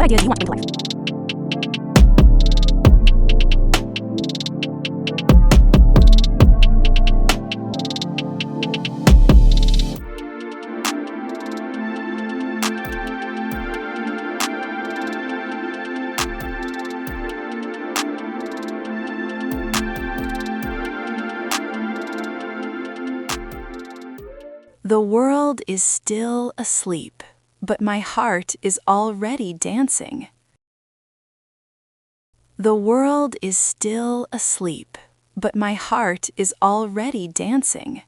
ideas do you want into life? The world is still asleep, but my heart is already dancing. The world is still asleep, but my heart is already dancing.